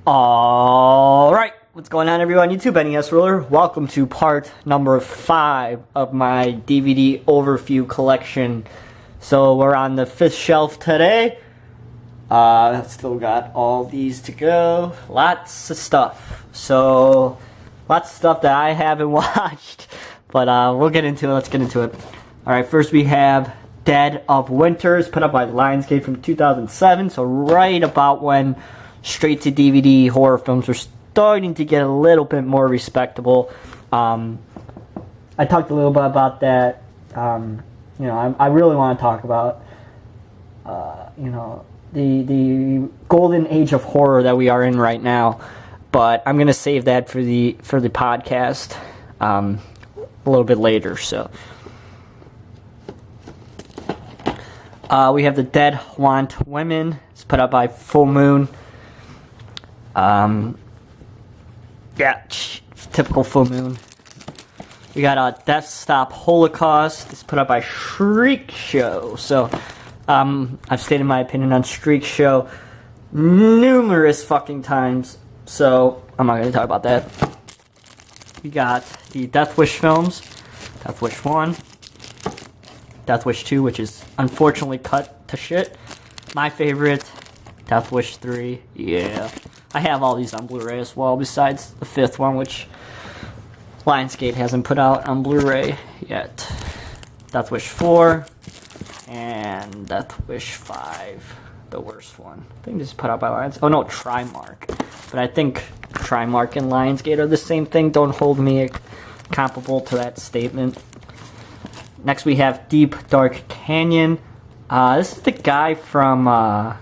Alright, what's going on everyone? YouTube, NES Ruler. Welcome to part number 5 of my DVD overview collection. So we're on the 5th shelf today. Still got all these to go. Lots of stuff. So, lots of stuff that I haven't watched. But we'll get into it. Let's get into it. Alright, first we have Dead of Winter, put up by Lionsgate from 2007. So right about when straight to DVD horror films are starting to get a little bit more respectable. I talked a little bit about that. I really want to talk about the golden age of horror that we are in right now, but I'm gonna save that for the podcast a little bit later. So we have The Dead Want Women. It's put up by Full Moon. Typical Full Moon. We got Death Stop Holocaust. It's put up by Shriek Show. So, I've stated my opinion on Shriek Show numerous fucking times. So, I'm not going to talk about that. We got the Death Wish films. Death Wish 1. Death Wish 2, which is unfortunately cut to shit. My favorite, Death Wish 3. Yeah. I have all these on Blu-ray as well, besides the 5th one, which Lionsgate hasn't put out on Blu-ray yet. Death Wish 4, and Death Wish 5, the worst one. I think this is put out by Lionsgate. Oh no, Trimark. But I think Trimark and Lionsgate are the same thing. Don't hold me comparable to that statement. Next we have Deep Dark Canyon. This is the guy from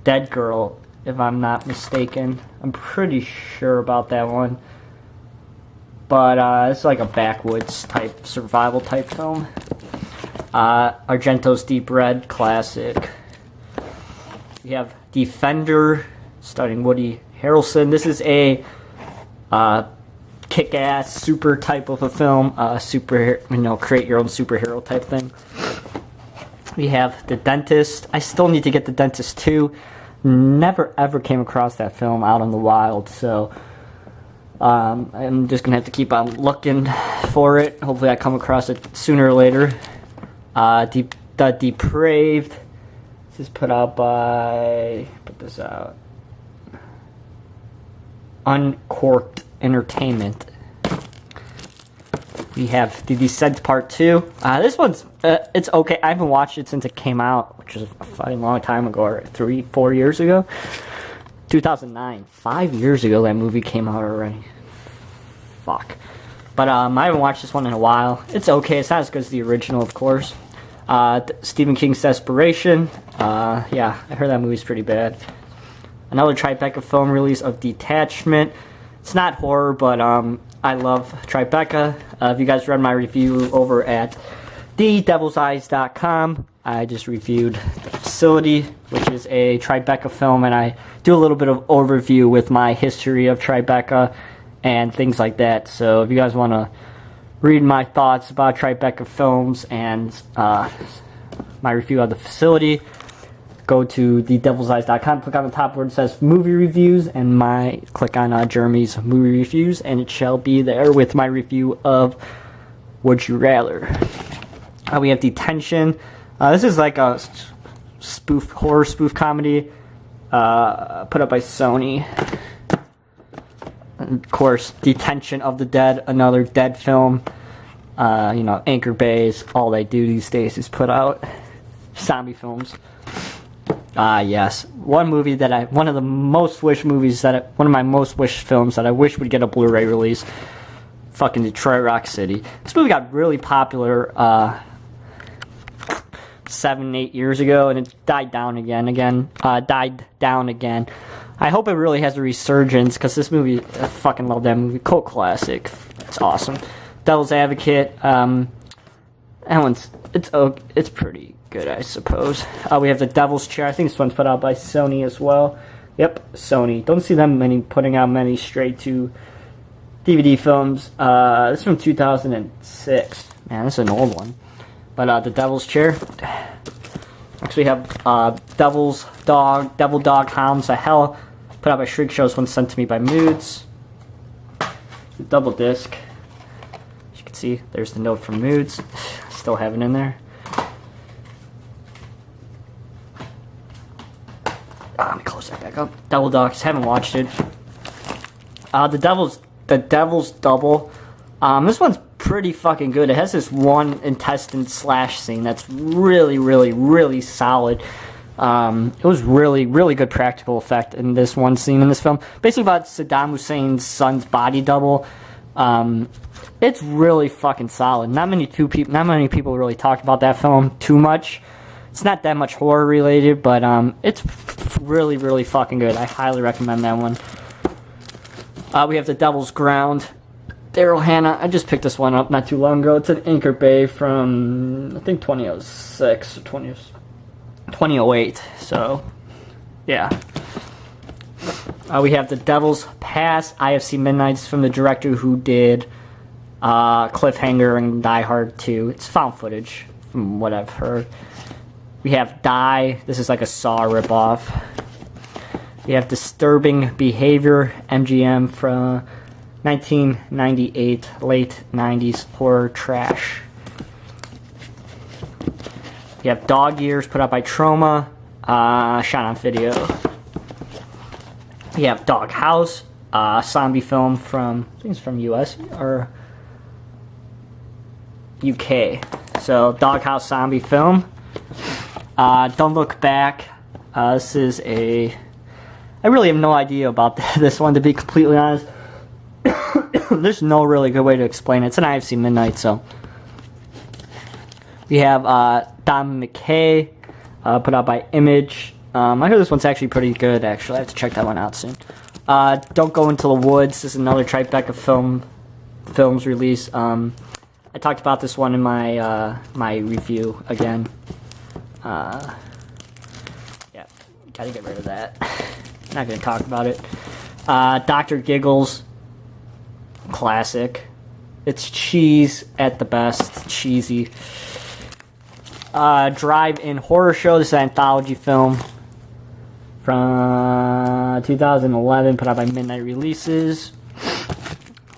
Dead Girl, if I'm not mistaken. I'm pretty sure about that one. But it's like a backwoods type, survival type film. Argento's Deep Red, classic. We have Defender, starring Woody Harrelson. This is a kick-ass super type of a film. Create your own superhero type thing. We have The Dentist. I still need to get The Dentist 2. Never ever came across that film out in the wild, so I'm just gonna have to keep on looking for it. Hopefully I come across it sooner or later. The Depraved. This is put out by, Uncorked Entertainment. We have The Descent Part 2. This one's, it's okay. I haven't watched it since it came out, which is a fucking long time ago, or 3-4 years ago. 2009. 5 years ago that movie came out already. Fuck. But I haven't watched this one in a while. It's okay. It's not as good as the original, of course. Stephen King's Desperation. Yeah, I heard that movie's pretty bad. Another Tribeca film release of Detachment. It's not horror, but I love Tribeca. If you guys read my review over at thedevilseyes.com, I just reviewed The Facility, which is a Tribeca film, and I do a little bit of overview with my history of Tribeca and things like that. So if you guys want to read my thoughts about Tribeca films and my review of The Facility, go to thedevilseyes.com, click on the top where it says movie reviews, and click on Jeremy's movie reviews, and it shall be there with my review of Would You Rather. We have Detention. This is like a horror spoof comedy put up by Sony. And of course, Detention of the Dead, another Dead film. Anchor Bay's, all they do these days is put out zombie films. Yes. One of my most wished films that I wish would get a Blu-ray release. Fucking Detroit Rock City. This movie got really popular 7-8 years ago, and it died down again. I hope it really has a resurgence, because this movie, I fucking love that movie. Cult classic. It's awesome. Devil's Advocate. It's pretty good, I suppose. We have The Devil's Chair. I think this one's put out by Sony as well. Yep, Sony. Don't see them putting out many straight to DVD films. This is from 2006. Man, this is an old one. But The Devil's Chair. Next we have Devil Dog Hounds of Hell. put out by Shriek Show. This one's sent to me by Moods. Double disc. As you can see, there's the note from Moods. Still have it in there. Let me close that back up. Devil Dogs. Haven't watched it. The Devil's Double. This one's pretty fucking good. It has this one intestine slash scene that's really, really, really solid. It was really, really good practical effect in this one scene in this film. Basically about Saddam Hussein's son's body double. It's really fucking solid. Not many people really talked about that film too much. It's not that much horror related, but it's really, really fucking good. I highly recommend that one. We have The Devil's Ground. Daryl Hannah. I just picked this one up not too long ago. It's an Anchor Bay from, I think, 2006 or 2008. So, yeah. We have The Devil's Pass, IFC Midnights, from the director who did Cliffhanger and Die Hard 2. It's found footage, from what I've heard. We have Die. This is like a Saw ripoff. We have Disturbing Behavior, MGM, from 1998, late 90s horror trash. We have Dog Years, put out by Troma, shot on video. We have Dog House, zombie film from, I think it's from US or UK. So, Dog House zombie film. Don't Look Back. This is I really have no idea about this one, to be completely honest. There's no really good way to explain it. It's an IFC Midnight, so. We have Don McKay, put out by Image. I heard this one's actually pretty good, actually. I have to check that one out soon. Don't Go Into the Woods. This is another Tribeca films release. I talked about this one in my my review again. Yeah, gotta get rid of that. Not gonna talk about it. Dr. Giggles, classic. It's cheese at the best, cheesy. Drive-In Horror Show. This is an anthology film from 2011, put out by Midnight Releases.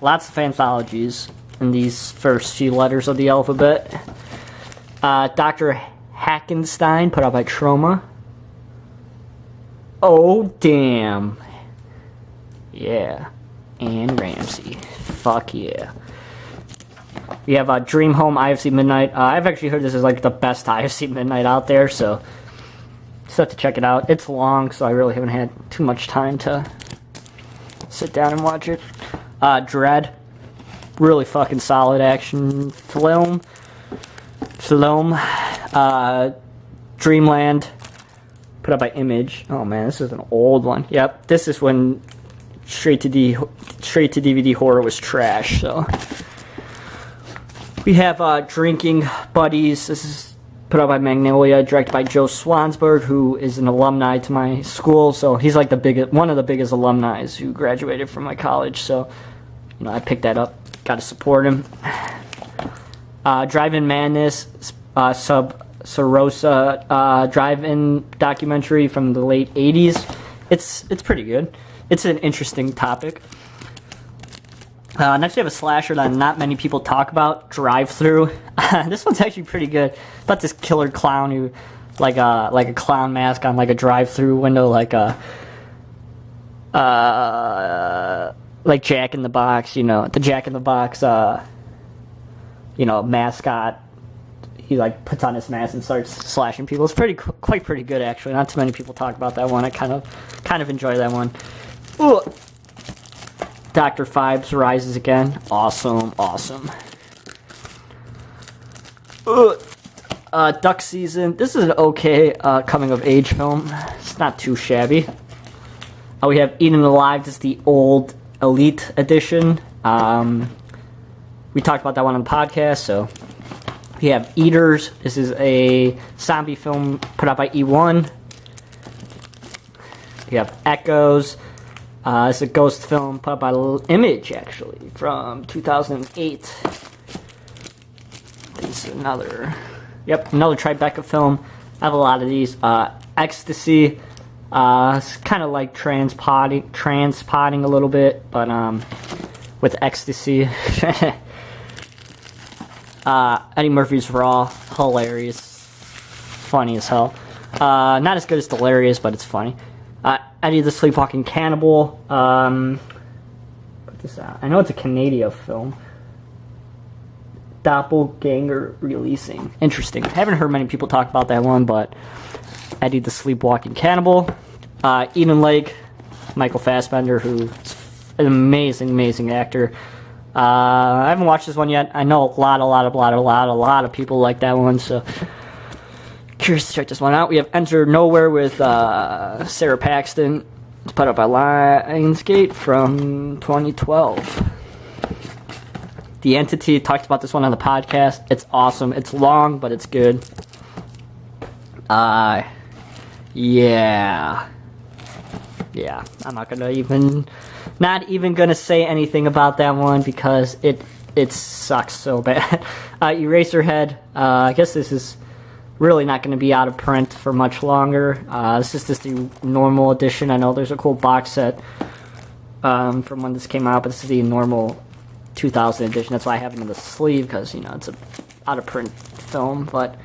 Lots of anthologies in these first few letters of the alphabet. Dr. Hackenstein, put out by Troma. Oh, damn. Yeah. And Ramsey. Fuck yeah. We have Dream Home, IFC Midnight. I've actually heard this is like the best IFC Midnight out there, so just have to check it out. It's long, so I really haven't had too much time to sit down and watch it. Dread. Really fucking solid action film. Dreamland. Put up by Image. Oh man, this is an old one. Yep, this is when straight to DVD horror was trash. So we have Drinking Buddies. This is put out by Magnolia, directed by Joe Swansburg, who is an alumni to my school. So he's like one of the biggest alumni who graduated from my college. So I picked that up. Got to support him. Drive-In Madness, Sub Sarosa drive-in documentary from the late 80s. It's pretty good. It's an interesting topic. Next we have a slasher that not many people talk about, Drive Thru. This one's actually pretty good. It's about this killer clown who, like a clown mask on like a drive-through window, like Jack in the Box, the Jack in the Box, mascot. He like puts on his mask and starts slashing people. It's quite pretty good actually. Not too many people talk about that one. I kind of enjoy that one. Ooh. Dr. Phibes Rises Again. Awesome. Ooh. Duck Season. This is an okay coming of age film. It's not too shabby. We have Eaten Alive. This is the old Elite edition. We talked about that one on the podcast, so. We have Eaters. This is a zombie film put out by E1. We have Echoes. It's a ghost film put out by Image, actually, from 2008. This is another Tribeca film. I have a lot of these. Ecstasy. It's kind of like transpotting a little bit, but with ecstasy. Eddie Murphy's Raw, hilarious, funny as hell. Not as good as Delirious, but it's funny. Eddie the Sleepwalking Cannibal. Put this out. I know it's a Canadian film. Doppelganger Releasing. Interesting. I haven't heard many people talk about that one, but Eddie the Sleepwalking Cannibal. Eden Lake, Michael Fassbender, who's an amazing actor. I haven't watched this one yet. I know a lot of people like that one, so curious to check this one out. We have Enter Nowhere with Sarah Paxton. It's put up by Lionsgate from 2012. The Entity, talked about this one on the podcast. It's awesome. It's long, but it's good. Yeah. I'm not even gonna say anything about that one because it sucks so bad. Eraserhead. I guess this is really not going to be out of print for much longer. This is just the normal edition. I know there's a cool box set from when this came out, but this is the normal 2000 edition. That's why I have it in the sleeve, because it's a out of print film. But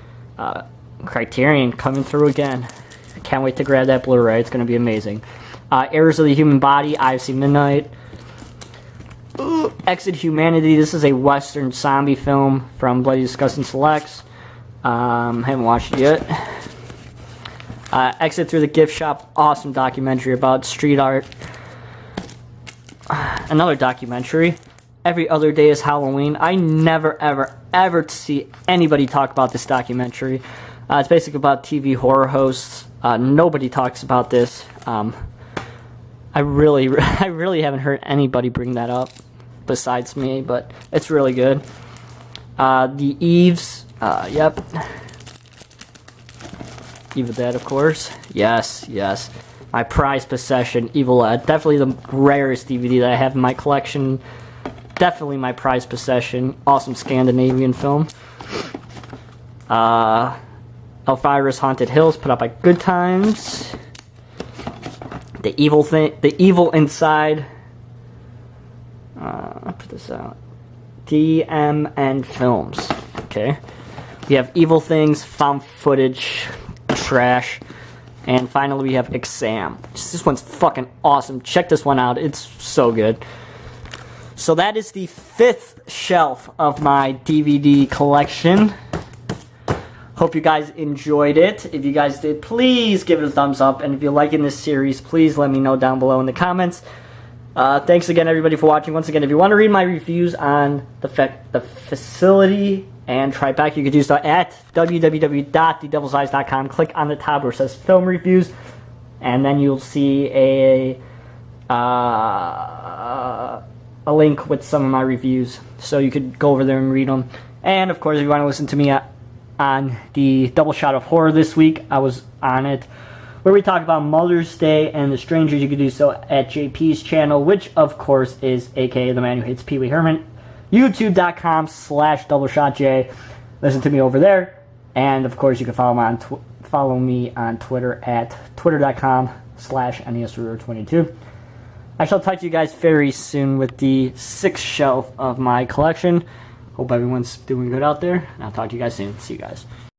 Criterion coming through again. I can't wait to grab that Blu-ray. It's going to be amazing. Errors of the Human Body, I See Midnight. Exit Humanity. This is a Western zombie film from Bloody Disgusting Selects. Haven't watched it yet. Exit Through the Gift Shop. Awesome documentary about street art. Another documentary. Every Other Day is Halloween. I never, ever see anybody talk about this documentary. It's basically about TV horror hosts. Nobody talks about this. I really haven't heard anybody bring that up besides me, but it's really good. The Eves, yep. Evil Dead, of course. Yes. My prized possession, Evil Dead. Definitely the rarest DVD that I have in my collection. Definitely my prized possession. Awesome Scandinavian film. Elvira's Haunted Hills, put up by Good Times. The Evil Inside. I'll put this out. DMN Films. Okay. We have Evil Things, found footage, trash. And finally we have Exam. This one's fucking awesome. Check this one out. It's so good. So that is the 5th shelf of my DVD collection. Hope you guys enjoyed it. If you guys did, please give it a thumbs up. And if you're liking this series, please let me know down below in the comments. Thanks again, everybody, for watching. Once again, if you want to read my reviews on the facility and Tribeca, you could do so at www.thedevilseyes.com. Click on the tab where it says Film Reviews, and then you'll see a link with some of my reviews, so you could go over there and read them. And, of course, if you want to listen to me on the Double Shot of Horror this week, I was on it, where we talk about Mother's Day and The Strangers. You can do so at JP's channel, which, of course, is aka The Man Who Hates Pee Wee Herman. YouTube.com/DoubleShotJ. Listen to me over there. And, of course, you can follow me on Twitter at twitter.com/NESRuler22. I shall talk to you guys very soon with the 6th shelf of my collection. Hope everyone's doing good out there. And I'll talk to you guys soon. See you guys.